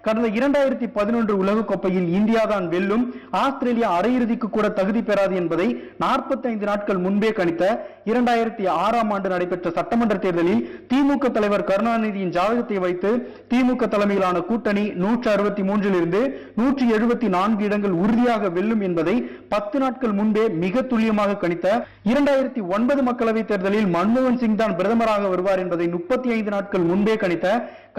கடந்த 2011 உலகக்கோப்பையில் இந்தியா தான் வெல்லும், ஆஸ்திரேலியா அரையிறுதிக்கு கூட தகுதி பெறாது என்பதை 45 நாட்கள் முன்பே கணித்த 2006ஆம் ஆண்டு நடைபெற்ற சட்டமன்ற தேர்தலில் திமுக தலைவர் கருணாநிதியின் ஜாதகத்தை வைத்து திமுக தலைமையிலான கூட்டணி 163 இருந்து 174 இடங்கள் உறுதியாக வெல்லும் என்பதை 10 நாட்கள் முன்பே மிக துல்லியமாக கணித்த 2009 மக்களவை தேர்தலில் மன்மோகன் சிங் தான் பிரதமராக வருவார் என்பதை 35 நாட்கள் முன்பே கணித்த,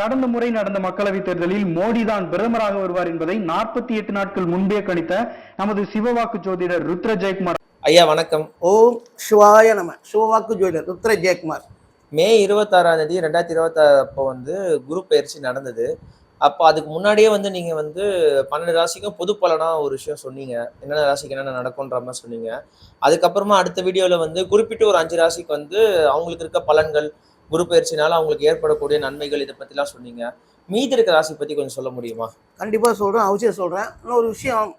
கடந்த முறை நடந்த மக்களவை தேர்தலில் மோடி தான் பிரதமராக வருவார் என்பதை 48 நாட்கள் முன்பே கணித்த நமது சிவவாக்கு ஜோதிடர் ருத்ர ஜெயக்குமார் ஐயா வணக்கம். ஓம் சிவாய நம. சிவவாக்கு ஜோதிடர் ருத்ர ஜெயக்குமார். மே 26ஆம் தேதி 2026 அப்போ குரு பயிற்சி நடந்தது. அப்போ அதுக்கு முன்னாடியே நீங்க 12 ராசிக்கும் பொது பலனா ஒரு விஷயம் சொன்னீங்க, என்னென்ன ராசிக்கு என்னென்ன நடக்கும்ன்ற மாதிரி சொன்னீங்க. அதுக்கப்புறமா அடுத்த வீடியோவில் குறிப்பிட்டு ஒரு 5 ராசிக்கு அவங்களுக்கு இருக்க பலன்கள், குரு பயிற்சினால அவங்களுக்கு ஏற்படக்கூடிய நன்மைகள், இதை பற்றிலாம் சொன்னீங்க. மீதி இருக்க ராசி பற்றி கொஞ்சம் சொல்ல முடியுமா? கண்டிப்பாக சொல்கிறேன், அவசியம் சொல்கிறேன். இன்னொரு விஷயம்,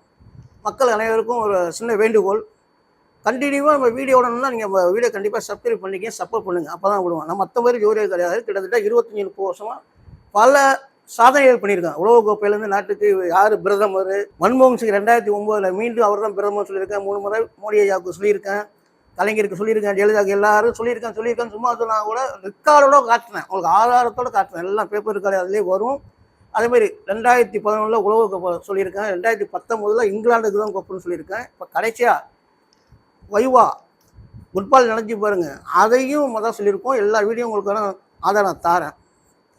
மக்கள் அனைவருக்கும் ஒரு சின்ன வேண்டுகோள், கண்டினியூவாக நம்ம வீடியோ விடணும்னா நீங்கள் வீடியோ கண்டிப்பாக சப்ஸ்கிரைப் பண்ணிக்க, சப்போர்ட் பண்ணுங்கள், அப்போ தான் விடுவோம். நம்ம மற்ற மாதிரி ஜோதிடர் கிடையாது. கிட்டத்தட்ட 25-30 வருஷமாக பல சாதனைகள் பண்ணியிருக்காங்க. உலகக்கோப்பையிலேருந்து நாட்டுக்கு யார் பிரதமர், மன்மோகன் சிங் 2009 மீண்டும் அவர் தான் பிரதமர் சொல்லியிருக்கேன். 3 முறை மோடி ஐயாவுக்கு சொல்லியிருக்கேன், கலைஞருக்கு சொல்லியிருக்கேன், ஜெயலலிதாவுக்கு எல்லாரும் சொல்லியிருக்கேன். சும்மா சொன்னால் கூட ரெக்கார்டோட காட்டினேன், உங்களுக்கு ஆதாரத்தோடு காட்டினேன். எல்லாம் பேப்பர் இருக்காது, அதிலே வரும். அதேமாதிரி 2011 உலகக்கோப்பை சொல்லியிருக்கேன், 2019 இங்கிலாந்துக்கு தான் கோப்பைன்னு சொல்லியிருக்கேன். இப்போ கடைசியாக வைவா ஃபுட்பால் நினைச்சி பாருங்கள், அதையும் தான் சொல்லியிருக்கோம். எல்லா வீடியோ உங்களுக்கான ஆதாரம் தாரேன்.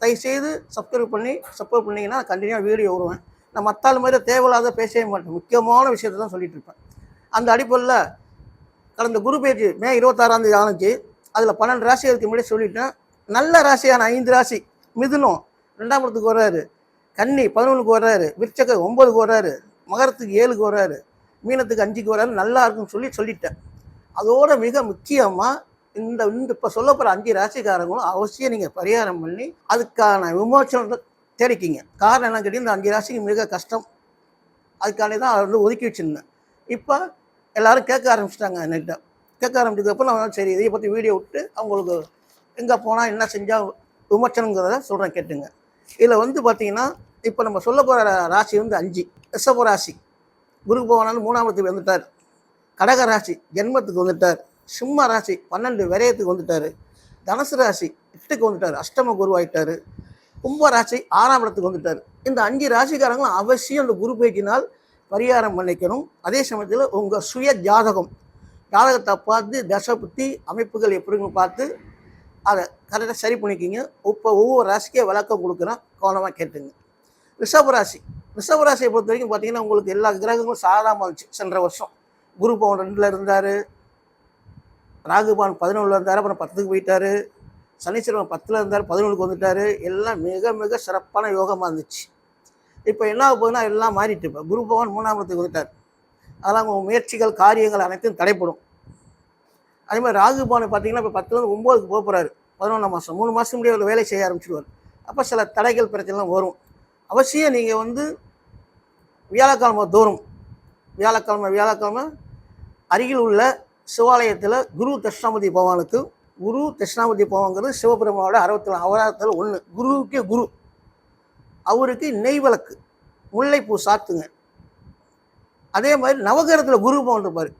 தயவுசெய்து சப்ஸ்கிரைப் பண்ணிங்கன்னா கண்டினியூவாக வீடியோ வருவேன். நான் மற்ற மாதிரி தேவையில்லாத பேசவே மாட்டேன், முக்கியமான விஷயத்தை தான் சொல்லிட்டு இருப்பேன். அந்த அடிப்படையில் கடந்த குரு பேச்சு மே 26ஆம் தேதி ஆரம்பிச்சு அதில் 12 ராசி அதுக்கு முன்னாடி சொல்லிட்டேன். நல்ல ராசியான 5 ராசி, மிதுனம் 2ஆம் இடத்துக்கு வர்றாரு, கன்னி 11க்கு வர்றாரு, விருச்சக 9க்கு வர்றாரு, மகரத்துக்கு 7க்கு வர்றாரு, மீனத்துக்கு 5க்கு வர்றாரு, நல்லா இருக்குன்னு சொல்லிட்டேன். அதோட மிக முக்கியமாக இந்த இப்போ சொல்ல போகிற 5 ராசிக்காரங்களும் அவசியம் நீங்கள் பரிகாரம் பண்ணி அதுக்கான விமோசனத்தை தேடிக்கிங்க. காரணம் என்ன கேட்டீங்க, இந்த 5 ராசிக்கு மிக கஷ்டம், அதுக்கானே தான் அதை ஒதுக்கி வச்சுருந்தேன். இப்போ எல்லோரும் கேட்க ஆரம்பிச்சிட்டாங்க. என்கிட்ட கேட்க ஆரம்பிச்சதுக்கப்புறம் நான் சரி இதை பற்றி வீடியோ விட்டு அவங்களுக்கு எங்கே போனால் என்ன செஞ்சால் விமர்சனங்கிறத சொல்கிறேன், கேட்டுங்க. இதில் பார்த்தீங்கன்னா இப்போ நம்ம சொல்ல போகிற ராசி 5. ரிஷப ராசி குரு பகவான் 3ஆம் இடத்துக்கு வந்துட்டார். கடக ராசி ஜென்மத்துக்கு வந்துட்டார். சிம்ம ராசி 12 விரயத்துக்கு வந்துட்டார். தனுசு ராசி 8க்கு வந்துட்டார், அஷ்டம குருவாயிட்டார். கும்ப ராசி 6ஆம் இடத்துக்கு வந்துட்டார். இந்த 5 ராசிக்காரங்களும் அவசியம் இந்த குரு பேச்சினால் பரிகாரம் பண்ணிக்கணும். அதே சமயத்தில் உங்கள் சுய ஜாதகத்தை பார்த்து தசை புத்தி அமைப்புகள் எப்படின்னு பார்த்து அதை கரெக்டாக சரி பண்ணிக்கிங்க. இப்போ ஒவ்வொரு ராசிக்கே விளக்கம் கொடுக்குறேன், கவனமாக கேட்டுங்க. ரிஷபராசியை பொறுத்த வரைக்கும் பார்த்தீங்கன்னா உங்களுக்கு எல்லா கிரகங்களும் சாதாரணமாக இருந்துச்சு. சென்ற வருஷம் குரு பவன் 2ல் இருந்தார், ராகுபான் 11ல் இருந்தார், அப்புறம் 10க்கு போயிட்டார். சனீஸ்வரன் 10ல் இருந்தார், 11க்கு வந்துட்டார். எல்லாம் மிக மிக சிறப்பான யோகமாக இருந்துச்சு. இப்போ என்ன போகுதுன்னா எல்லாம் மாறிட்டு, இப்போ குரு பகவான் 3ஆம் இடத்துக்கு வந்துட்டார். அதெல்லாம் உங்கள் முயற்சிகள் காரியங்கள் அனைத்தும் தடைப்படும். அதே மாதிரி ராகுபான் பார்த்தீங்கன்னா இப்போ 10லேருந்து 9க்கு போக போகிறாரு. 11ஆம் மாதம் 3 மாதம் முடிய அவர் வேலை செய்ய ஆரம்பிச்சிடுவார். அப்போ சில தடைகள் பிரச்சனைலாம் வரும். அவசியம் நீங்கள் வியாழக்கிழமை தோறும் வியாழக்கிழமை அருகில் உள்ள சிவாலயத்தில் குரு தட்சிணாமூர்த்தி பகவானுக்கு, குரு தட்சிணாமூர்த்தி பகவான்கிறது சிவபெருமானோட 64 அவதாரத்தில் 1. குருவுக்கே குரு, அவருக்கு நெய் விளக்கு முல்லைப்பூ சாத்துங்க. அதே மாதிரி நவகிரகத்தில் குரு பவன் இருப்பார்.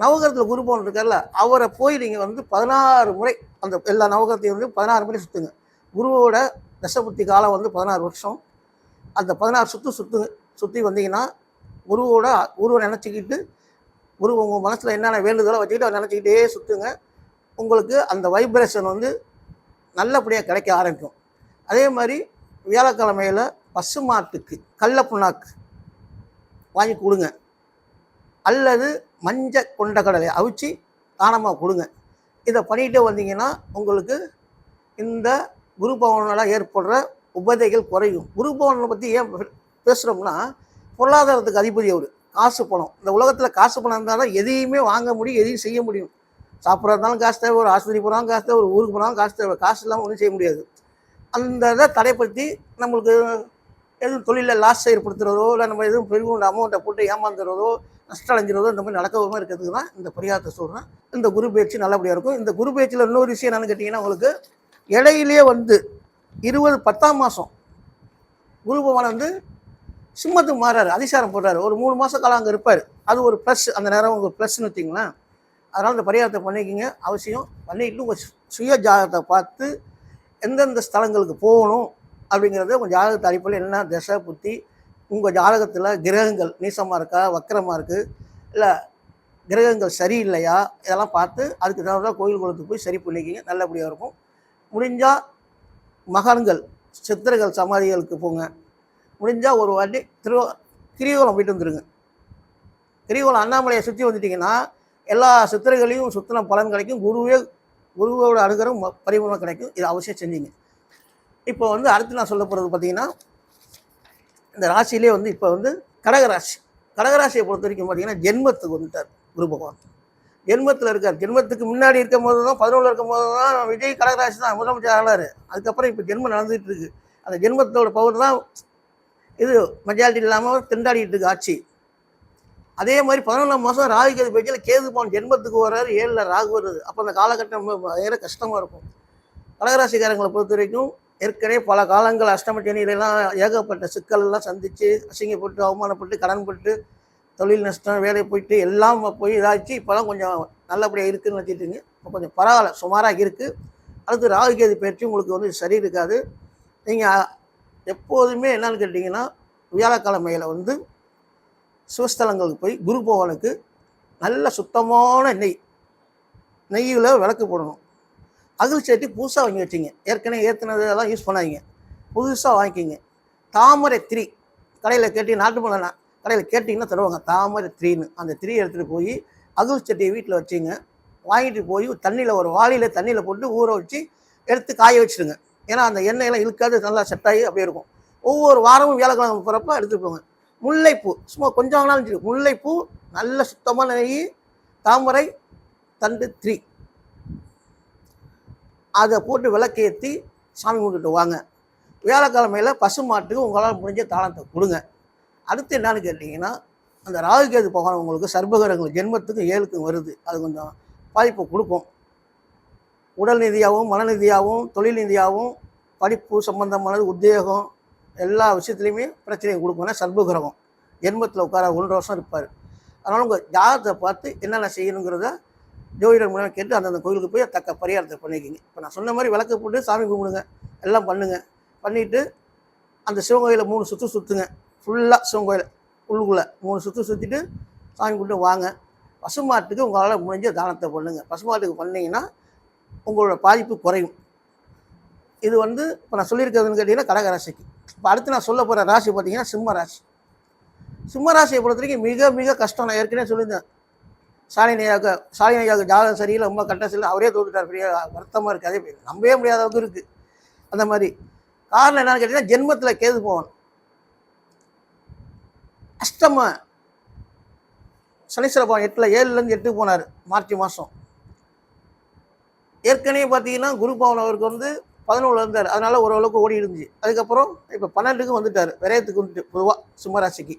நவகிரகத்தில் குரு பவன் இருக்கார்ல, அவரை போய் நீங்கள் 16 முறை அந்த எல்லா நவகிரகத்தையும் 16 முறை சுற்றுங்க. குருவோட தசபுத்தி காலம் 16 வருஷம். அந்த 16 சுற்றி வந்தீங்கன்னா குருவை நினச்சிக்கிட்டு, குரு உங்கள் மனசில் என்னென்ன வேண்டுதலோ வச்சுக்கிட்டு அவர் நினச்சிக்கிட்டே சுற்றுங்க. உங்களுக்கு அந்த வைப்ரேஷன் நல்லபடியாக கிடைக்க ஆரம்பிக்கும். அதே மாதிரி வியாழக்கிழமையில் பசுமாட்டுக்கு கடல புண்ணாக்கு வாங்கி கொடுங்க, அல்லது மஞ்சள் கொண்ட கடலை அவிச்சு தானமாக கொடுங்க. இதை பண்ணிகிட்டே வந்தீங்கன்னா உங்களுக்கு இந்த குரு பவனால் ஏற்படுற உபதைகள் குறையும். குரு பவனை பற்றி ஏன் பேசுகிறோம்னா, பொருளாதாரத்துக்கு அதிபதி அவர். காசு பணம், இந்த உலகத்தில் காசு பணம் இருந்தால் தான் எதையுமே வாங்க முடியும், எதையும் செய்ய முடியும். சாப்பிட்றதா இருந்தாலும் காசு தேவை, ஒரு ஆஸ்பத்திரி போனாலும் காசு தேவை, ஒரு ஊருக்கு போனாலும் காசு தேவை. காசு இல்லாமல் ஒன்றும் செய்ய முடியாது. அந்த இதை தடைப்படுத்தி நம்மளுக்கு எதுவும் தொழிலில் லாஸ் ஏற்படுத்துகிறதோ, இல்லை நம்ம எதுவும் பெரிய அமௌண்ட்டை போட்டு ஏமாந்துறதோ, நஷ்டம் அடைஞ்சிறதோ, இந்த மாதிரி நடக்காமல் இருக்கிறதுக்கு தான் இந்த பரிகாரத்தை சொல்கிறேன். இந்த குரு பயிற்சி நல்லபடியாக இருக்கும். இந்த குரு பயிற்சியில் இன்னொரு விஷயம் என்னென்னு கேட்டிங்கன்னா, உங்களுக்கு இடையிலேயே 10ஆம் மாதம் குரு பகவான் வந்து சிம்மத்துக்கு மாறாரு, அதிசாரம் போடுறாரு. ஒரு 3 மாத காலம் அங்கே இருப்பார். அது ஒரு ப்ளஸ், அந்த நேரம் உங்களுக்கு ப்ளஸ்ன்னு வச்சிங்களேன். அதனால் இந்த பரிகாரத்தை பண்ணிக்கிங்க அவசியம். பண்ணிட்டு உங்கள் சுய ஜாதகத்தை பார்த்து எந்தெந்த ஸ்தலங்களுக்கு போகணும் அப்படிங்கிறத உங்கள் ஜாதகத்தை அடிப்படையில் என்ன திசை புத்தி, உங்கள் ஜாதகத்தில் கிரகங்கள் நீசமாக இருக்கா, வக்கரமாக இருக்குது, இல்லை கிரகங்கள் சரியில்லையா, இதெல்லாம் பார்த்து அதுக்கு தகுந்த கோயில் குளத்துக்கு போய் சரி பண்ணிக்கிங்க, நல்லபடியாக இருக்கும். முடிஞ்சால் மகான்கள் சித்தர்கள் சமாதிகளுக்கு போங்க. முடிஞ்சால் ஒரு வாட்டி கிரிவலம் போயிட்டு வந்துடுங்க. கிரிவலம் அண்ணாமலையை சுற்றி வந்துட்டிங்கன்னா எல்லா சித்திரைகளையும் சுற்றின பலன் கிடைக்கும். குருவோட அனுகிரகம் பரிபூர்ணம் கிடைக்கும். இது அவசியம் செஞ்சீங்க. இப்போ வந்து அடுத்து நான் சொல்ல போகிறது பார்த்தீங்கன்னா, இந்த ராசியிலே வந்து இப்போ வந்து கடகராசி. கடகராசியை பொறுத்த வரைக்கும் பார்த்தீங்கன்னா ஜென்மத்துக்கு வந்துட்டார் குரு பகவான். ஜென்மத்தில் இருக்கார். ஜென்மத்துக்கு முன்னாடி இருக்கும் போது தான் 11 இருக்கும் போது தான் விஜய் கடகராசி தான் முதலமைச்சர் ஆனார். அதுக்கப்புறம் இப்போ ஜென்மம் நடந்துகிட்டு இருக்கு. அந்த ஜென்மத்தோட பவர் தான் இது மெஜாரிட்டி இல்லாமல் திண்டாடிட்டு இருக்கு ஆட்சி. அதே மாதிரி 11ஆம் மாதம் ராகு கேது பேச்சில் கேது பவன் ஜென்மத்துக்கு வர்றாரு, 7ல் ராகு வருது. அப்போ அந்த காலகட்டம் வேறு கஷ்டமாக இருக்கும். கடகராசிக்காரங்களை பொறுத்த வரைக்கும் ஏற்கனவே பல காலங்கள் அஷ்டம சனியிலலாம் ஏகப்பட்ட சிக்கல்லாம் சந்தித்து அசிங்கப்பட்டு அவமானப்பட்டு கடன்பட்டு தொழில் நஷ்டம் வேலை போயிட்டு எல்லாம் போய் இதாச்சு. இப்போலாம் கொஞ்சம் நல்லபடியாக இருக்குதுன்னு வச்சுட்டுங்க. இப்போ கொஞ்சம் பரவாயில்ல, சுமாராக இருக்குது. அடுத்து ராகு கேது பயிற்சி உங்களுக்கு வந்து சரி இருக்காது. நீங்கள் எப்போதுமே என்னன்னு கேட்டிங்கன்னா வியாழக்கிழமையில் வந்து சிவஸ்தலங்களுக்கு போய் குரு பகவானுக்கு நல்ல சுத்தமான நெய்யில் விளக்கு போடணும். அகல் சேட்டி புதுசாக வாங்கி வச்சிங்க. ஏற்கனவே ஏற்றினதெல்லாம் யூஸ் பண்ணாதீங்க, புதுசாக வாங்கிக்கிங்க. தாமரை திரி கடையில் கேட்டி, நாட்டு மலை கடையில் கேட்டிங்கன்னா தருவாங்க தாமரை திரின்னு. அந்த திரி எடுத்துகிட்டு போய் அகல் சட்டியை வீட்டில் வச்சுங்க. வாங்கிட்டு போய் தண்ணியில் ஒரு வாளியில் தண்ணியில் போட்டு ஊற வச்சு எடுத்து காய வச்சுடுங்க. ஏன்னா அந்த எண்ணெயெல்லாம் இழுக்காது, நல்லா செட்டாகி அப்படியே இருக்கும். ஒவ்வொரு வாரமும் வியாழக்கிழமை போகிறப்ப எடுத்துகிட்டு போங்க. முல்லைப்பூ சும்மா கொஞ்சம் வாங்கினாலும் சரி, முல்லைப்பூ நல்ல சுத்தமான நெய், தாமரை தண்டு திரி, அதை போட்டு விளக்கேற்றி சாமி கும்பிட்டுட்டு வாங்க. வியாழக்கிழமையில் பசுமாட்டுக்கு உங்களால் முடிஞ்ச தாளத்தை கொடுங்க. அடுத்து என்னன்னு கேட்டிங்கன்னா, அந்த ராகு கேது பகவான் உங்களுக்கு சர்பகரங்கள் ஜென்மத்துக்கு 7க்கும் வருது. அது கொஞ்சம் பாதிப்பு கொடுக்கும். உடல் ரீதியாகவும் மன ரீதியாகவும் தொழில் ரீதியாகவும் படிப்பு சம்பந்தமானது உத்தியோகம் எல்லா விஷயத்துலையுமே பிரச்சனையை கொடுக்கும். ஏன்னா சர்பகிரகம் ஜென்மத்தில் உட்கார 1.5 வருஷம் இருப்பார். அதனால் உங்கள் ஜாதகத்தை பார்த்து என்னென்ன செய்யணுங்கிறத ஜோதிடர் மூலமாக கேட்டு அந்தந்த கோயிலுக்கு போய் தக்க பரிகாரத்தை பண்ணிக்கிங்க. இப்போ நான் சொன்ன மாதிரி விளக்கு போட்டு சாமி கும்பிடுங்க, எல்லாம் பண்ணுங்கள். பண்ணிவிட்டு அந்த சிவன் கோயிலை 3 சுற்று சுற்றுங்க. ஃபுல்லாக சிவன் கோயில் உள்ளுக்குள்ளே 3 சுற்று சுற்றிட்டு சாமி கும்பிட்டு வாங்க. பசுமாட்டுக்கு உங்களால் முடிஞ்ச தானத்தை பண்ணுங்கள். பசுமாட்டுக்கு பண்ணிங்கன்னா உங்களோட பாதிப்பு குறையும். இது வந்து இப்போ நான் சொல்லியிருக்கிறதுன்னு கேட்டிங்கன்னா கடகராசிக்கு. இப்போ அடுத்து நான் சொல்ல போகிற ராசி பார்த்தீங்கன்னா சிம்ம ராசி. சிம்ம ராசியை பொறுத்த வரைக்கும் மிக மிக கஷ்டம். நான் ஏற்கனவே சொல்லியிருந்தேன், சாலினியாக ஜாதகம் சரியில்லை, ரொம்ப கட்டம் சரியில்லை, அவரே தோத்துட்டார், பெரிய வருத்தமாக இருக்குது. அதே நம்பவே முடியாத அளவுக்கு இருக்குது. அந்த மாதிரி காரணம் என்னன்னு கேட்டிங்கன்னா ஜென்மத்தில் கேது போவான். அஷ்டம சனீஸ்வர பகவான் 7லேருந்து 8 போனார் மார்ச் மாதம். ஏற்கனவே பார்த்தீங்கன்னா குரு பகவான் அவருக்கு வந்து 11 இருந்தார். அதனால் ஓரளவுக்கு ஓடி இருந்துச்சு. அதுக்கப்புறம் இப்போ 12க்கு வந்துட்டார், விரயத்துக்கு வந்துட்டு. பொதுவாக சிம்மராசிக்கு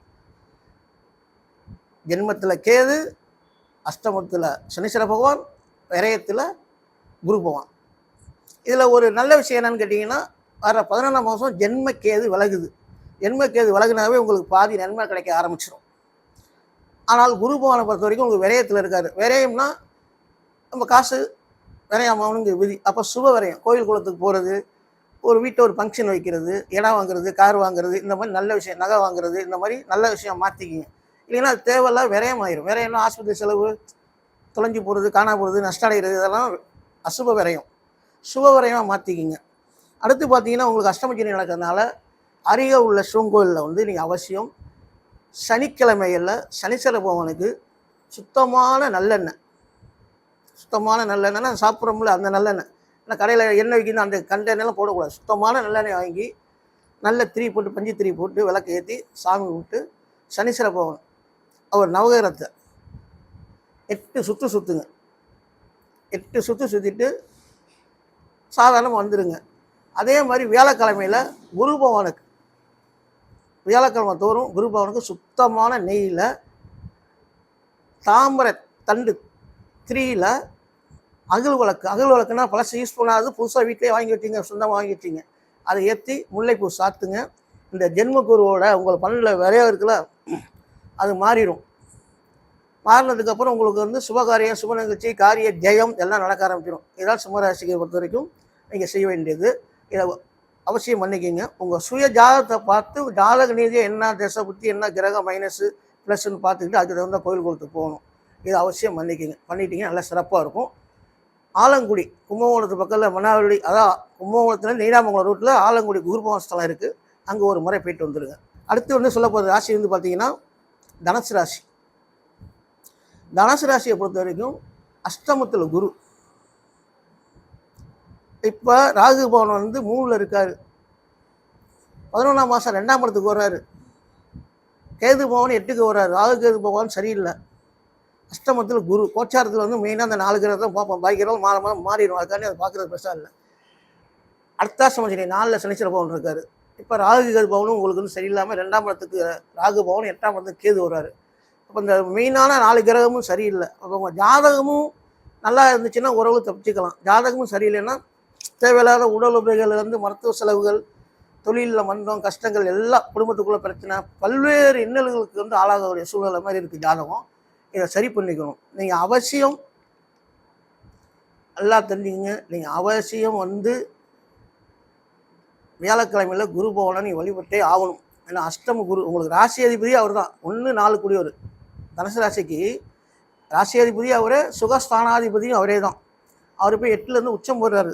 ஜென்மத்தில் கேது, அஷ்டமத்தில் சனீஸ்வர பகவான், விரயத்தில் குரு பகவான். இதில் ஒரு நல்ல விஷயம் என்னன்னு கேட்டிங்கன்னா, வர 11ஆம் மாதம் ஜென்ம கேது விலகுது. ஜென்ம கேது விலகுனாவே உங்களுக்கு பாதி நன்மை கிடைக்க ஆரம்பிச்சிடும். ஆனால் குரு பகவானை பொறுத்த வரைக்கும் உங்களுக்கு விரயத்தில் இருக்கார். விரயம்னா நம்ம காசு விரயமாகணுங்கிற விதி. அப்போ சுப விரயம், கோயில் குளத்துக்கு போகிறது, ஒரு வீட்டை ஒரு ஃபங்க்ஷன் வைக்கிறது, இடம் வாங்குறது, கார் வாங்குறது, இந்த மாதிரி நல்ல விஷயம், நகை வாங்குறது, இந்த மாதிரி நல்ல விஷயம் மாற்றிக்கிங்க. இல்லைன்னா அது தேவையில்ல விரயம் ஆயிரும். விரயம்னா ஆஸ்பத்திரி செலவு, தொலைஞ்சு போகிறது, காணா போகிறது, நஷ்டம் அடைகிறது, இதெல்லாம் அசுப விரயம். சுப விரயமாக மாற்றிக்கிங்க. அடுத்து பார்த்தீங்கன்னா உங்களுக்கு அஷ்டமச்சனி நடக்கிறதுனால அருகே உள்ள சிவன் கோயிலில் வந்து நீங்கள் அவசியம் சனிக்கிழமைகளில் சனீஸ்வர பகவானுக்கு சுத்தமான நல்லெண்ணெய் சாப்பிட்றோம்ல அந்த நல்லெண்ணெய், ஏன்னா கடையில் எண்ணெய் வைக்கணும் அந்த கண்டெண்ணெய்லாம் போடக்கூடாது. சுத்தமான நல்லெண்ணெய் வாங்கி நல்ல திரி போட்டு பஞ்சு திரி போட்டு விளக்கு ஏற்றி சாமி விட்டு சனீஸ்வர பகவான் அவர் நவகிரகத்தை 8 சுற்று சுற்றுங்க. 8 சுற்று சுற்றிட்டு சாதாரணமாக வந்துடுங்க. அதே மாதிரி வியாழக்கிழமையில் குரு பகவானுக்கு வியாழக்கிழமை தோறும் குரு பகவானுக்கு சுத்தமான நெய்யில் தாமரை தண்டு திரியில் அகல் விளக்குன்னா பழசு யூஸ் பண்ணாது, புதுசாக வீட்டிலே வாங்கி வச்சிங்க, சொந்தமாக வாங்கி வச்சிங்க, அதை ஏற்றி முல்லைப்பூ சாத்துங்க. இந்த ஜென்மக்குருவோட உங்கள் பணியில் விரையா இருக்குல்ல, அது மாறிடும். மாறினதுக்கப்புறம் உங்களுக்கு வந்து சுபகாரியம், சுப நிகழ்ச்சி, காரிய ஜெயம் எல்லாம் நடக்க ஆரம்பிச்சிடும். இதான் சிம்மராசியை பொறுத்த வரைக்கும் நீங்கள் செய்ய வேண்டியது. இதை அவசியம் பண்ணிக்கிங்க. உங்கள் சுய ஜாதகத்தை பார்த்து ஜாதக நீதியை என்ன திசை புத்தி என்ன கிரகம் மைனஸு ப்ளஸ்ன்னு பார்த்துக்கிட்டு அதுக்கு தகுந்த கோயில் கொடுத்து போகணும். இதை அவசியம் பண்ணிட்டீங்க நல்லா சிறப்பாக இருக்கும். ஆலங்குடி கும்பகோணத்து பக்கத்தில் மன்னார்குடி, அதான் கும்பகோணத்தில் நீடாமங்கலம் ரூட்டில் ஆலங்குடி குருபவன் ஸ்தலம் இருக்குது. அங்கே ஒரு முறை போயிட்டு வந்துடுங்க. அடுத்து வந்து சொல்ல போகிற ராசி வந்து பார்த்தீங்கன்னா தனுசு ராசி. தனுசு ராசியை பொறுத்த வரைக்கும் அஷ்டமத்தில் குரு. இப்போ ராகு பவன் வந்து 3ல் இருக்கார். 11ஆம் மாதம் 2ஆம் இடத்துக்கு வர்றாரு. கேது பவன் 8க்கு வர்றாரு. ராகு கேது பவன் சரியில்லை. அஷ்டமத்தில் குரு. கோச்சாரத்தில் வந்து மெயினாக அந்த 4 கிரகம் தான் பார்ப்போம். பாக்கி கிரகம் மாறிடும். அதுக்காண்டி அதை பார்க்குறது பெருசாக இல்லை. அர்த்தாசிரம சனி 4ல் சனீஸ்வர பவன் இருக்கார். இப்போ ராகு கேது பவனும் உங்களுக்கு வந்து சரியில்லாமல் 2ஆம் இடத்துக்கு ராகு பவன் 8ஆம் இடத்துக்கு கேது வர்றாரு. அப்போ இந்த மெயினான 4 கிரகமும் சரியில்லை. அப்போ உங்கள் ஜாதகமும் நல்லா இருந்துச்சுன்னா உறவு தப்பிச்சுக்கலாம். ஜாதகமும் சரியில்லைன்னா தேவையில்லாத உடல் உபயோகங்கள்லேருந்து மருத்துவ செலவுகள், தொழிலில் மந்தம், கஷ்டங்கள், எல்லாம் குடும்பத்துக்குள்ளே பிரச்சனை, பல்வேறு இன்னல்களுக்கு வந்து ஆளாகக்கூடிய சூழ்நிலை மாதிரி இருக்குது ஜாதகம். இதை சரி பண்ணிக்கணும். நீங்கள் அவசியம் நல்லா தெரிஞ்சுங்க. நீங்கள் அவசியம் வந்து வியாழக்கிழமையில் குரு பவனை நீ வழிபட்டே ஆகணும். ஏன்னா அஷ்டம குரு உங்களுக்கு ராசி அதிபதி அவர் தான். 1-4 கூடியவர். தனுசு ராசிக்கு ராசி அதிபதி அவரே, சுகஸ்தானாதிபதியும் அவரே தான். அவர் போய் 8லேருந்து உச்சம் போடுறாரு.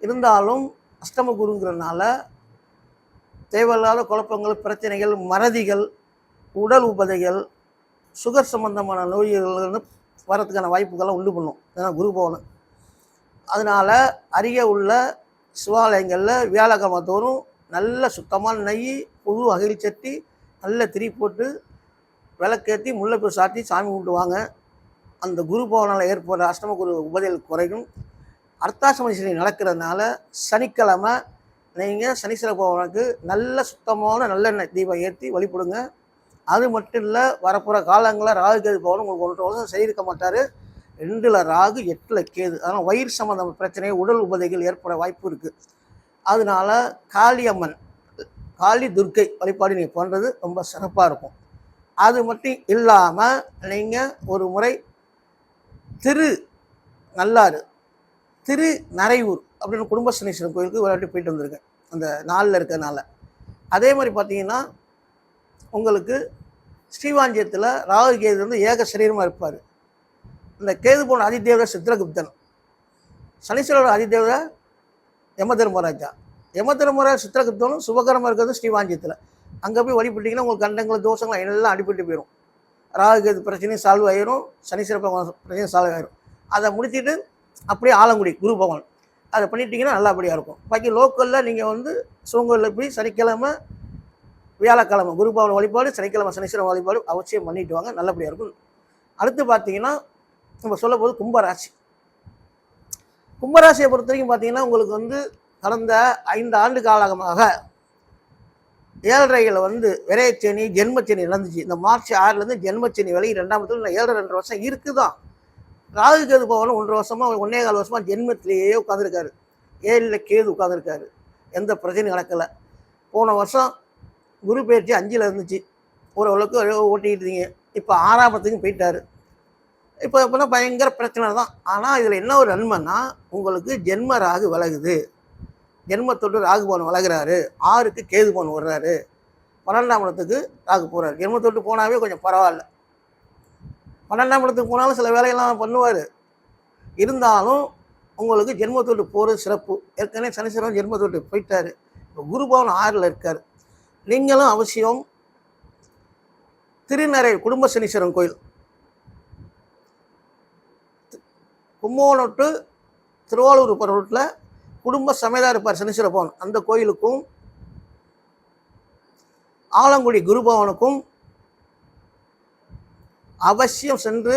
இருந்தாலும் அஷ்டம குருங்கிறதுனால தேவையில்லாத குழப்பங்கள், பிரச்சனைகள், மறதிகள், உடல் உபதைகள், சுகர் சம்பந்தமான நோய்கள் வரதுக்கான வாய்ப்புகள்லாம் உண்டு பண்ணும். ஏன்னா குரு பவன். அதனால் அருகே உள்ள சிவாலயங்களில் வியாழக்கிழமை தோறும் நல்ல சுத்தமான நெய், புழு அகில் சட்டி, நல்ல திரி போட்டு விளக்கேற்றி முல்லைப்பூ சாத்தி சாமி கும்பிட்டுவாங்க. அந்த குரு பவனால் ஏற்படுற அஷ்டம குரு உபதைகள் குறையும். அர்த்தாசிரம சனி நடக்கிறதுனால சனிக்கிழமை நீங்கள் சனீஸ்வர பவனுக்கு நல்ல சுத்தமான நல்லெண்ணெய் தீபம் ஏற்றி வழிபடுங்க. அது மட்டும் இல்லை, வரப்போகிற காலங்களில் ராகு கேது பவன் உங்களுக்கு 1.5 வருஷம் செய்திருக்க மாட்டார். 2ல் ராகு 8ல் கேது. அதனால் வயிறு சம்மந்த பிரச்சனை, உடல் உபதைகள் ஏற்பட வாய்ப்பு இருக்குது. அதனால காளியம்மன், காளி துர்க்கை வழிபாடு நீங்கள் பண்ணுறது ரொம்ப சிறப்பாக இருக்கும். அது மட்டும் இல்லாமல் நீங்கள் ஒரு முறை நல்லாறு நரையூர் அப்படின்னு குடும்ப சனீஸ்வரன் கோயிலுக்கு ஒரு வாட்டி போயிட்டு வந்திருக்கேன் அந்த 4ல் இருக்கிறதுனால. அதே மாதிரி பார்த்தீங்கன்னா உங்களுக்கு ஸ்ரீவாஞ்சியத்தில் ராகு கேது வந்து ஏக சரீரமாக இருப்பார். இந்த கேது போன அதிதேவதர் சித்திரகுப்தன், சனீஸ்வரோட அதிதேவதர் யமதர்மராஜா. யமதர்மராஜா சித்திரகுப்தனும் சுபகரமாக இருக்கிறது ஸ்ரீவாஞ்சியத்தில். அங்கே போய் வழிபட்டிங்கன்னா உங்களுக்கு கண்டங்கள், தோஷங்கள் எல்லாம் அடிபட்டு போயிடும். ராகு கேது பிரச்சனையும் சால்வ் ஆயிரும், சனீஸ்வர பிரச்சனையும் சால்வ் ஆயிரும். அதை முடிச்சுட்டு அப்படியே ஆலங்குடி குரு பவன் அதை பண்ணிட்டீங்கன்னா நல்லபடியாக இருக்கும். பாக்கி லோக்கலில் நீங்கள் வந்து சிவங்கோயிலில் போய் சனிக்கிழமை வியாழக்கிழமை குரு பவன் வழிபாடு, சனிக்கிழமை சனீஸ்வரன் வழிபாடு அவசியம் பண்ணிட்டு வாங்க, நல்லபடியாக இருக்கும். அடுத்து பார்த்தீங்கன்னா நம்ம சொல்ல போது கும்பராசி. கும்பராசியை பொறுத்த வரைக்கும் பார்த்தீங்கன்னா உங்களுக்கு வந்து கடந்த 5 ஆண்டு காலமாக 7.5ல் வந்து விரையச்சனி, ஜென்மச்சனி நடந்துச்சு. இந்த மார்ச் 6லேருந்து ஜென்மச்சனி விலை 2ஆம் இடத்துல 7.5 வருஷம் இருக்குதான். ராகு கேது பவன் 1.5 வருஷமாக 1.25 வருஷமாக ஜென்மத்திலேயே உட்காந்துருக்காரு. 7ல் கேது உட்காந்துருக்காரு. எந்த பிரச்சனையும் நடக்கலை. போன வருஷம் குரு பயிற்சி 5ல் இருந்துச்சு. ஓரளவுக்கு ஓட்டிக்கிட்டு இருந்தீங்க. இப்போ 6ஆம் இடத்துக்கும் போயிட்டாரு. இப்போ பயங்கர பிரச்சனை தான். ஆனால் இதில் என்ன ஒரு நன்மைன்னா உங்களுக்கு ஜென்ம ராகு விலகுது. ஜென்மத்தொட்டு ராகு பவன் விலகுறாரு. 6க்கு கேது பவன் வர்றாரு. 12ஆம் இடத்துக்கு ராகு போகிறாரு. ஜென்மத்தொட்டு போனாவே கொஞ்சம் பரவாயில்ல. 12ஆம் இடத்துக்கு போனாலும் சில வேலையெல்லாம் பண்ணுவார். இருந்தாலும் உங்களுக்கு ஜென்மத்தொட்டு போகிறது சிறப்பு. ஏற்கனவே சனீஸ்வரன் ஜென்மத்தொட்டு போயிட்டார். இப்போ குரு பவன் 6ல் இருக்கார். நீங்களும் அவசியம் திருநறை குடும்ப சனீஸ்வரன் கோயில், கும்பகோணம் டு திருவாரூர் போகிற ரூட்டில் குடும்ப சமேதா இருப்பார் சனீஸ்வர பவன். அந்த கோயிலுக்கும் ஆலங்குடி குரு பவனுக்கும் அவசியம் சென்று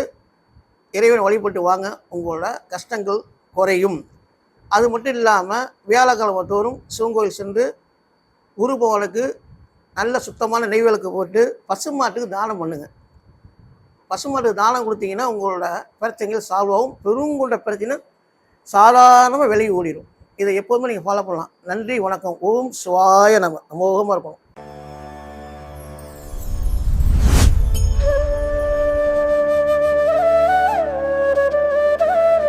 இறைவனை வழிபட்டு வாங்க. உங்களோட கஷ்டங்கள் குறையும். அது மட்டும் இல்லாமல் வியாழக்கிழமை தோறும் சிவங்கோயில் சென்று குரு பவனுக்கு நல்ல சுத்தமான நெய்விளக்கு போட்டு பசுமாட்டுக்கு தானம் பண்ணுங்கள். பசுமாட்டுக்கு தானம் கொடுத்தீங்கன்னா உங்களோட பிரச்சனைகள் சால்வ் ஆகும். பெருங்கொண்ட பிரச்சனை சாதாரணமாக விலகி ஓடிடும். இதை எப்போதுமே நீங்கள் ஃபாலோ பண்ணலாம். நன்றி, வணக்கம். ஓம் சிவாய நம. அமோகமாக இருக்கணும்.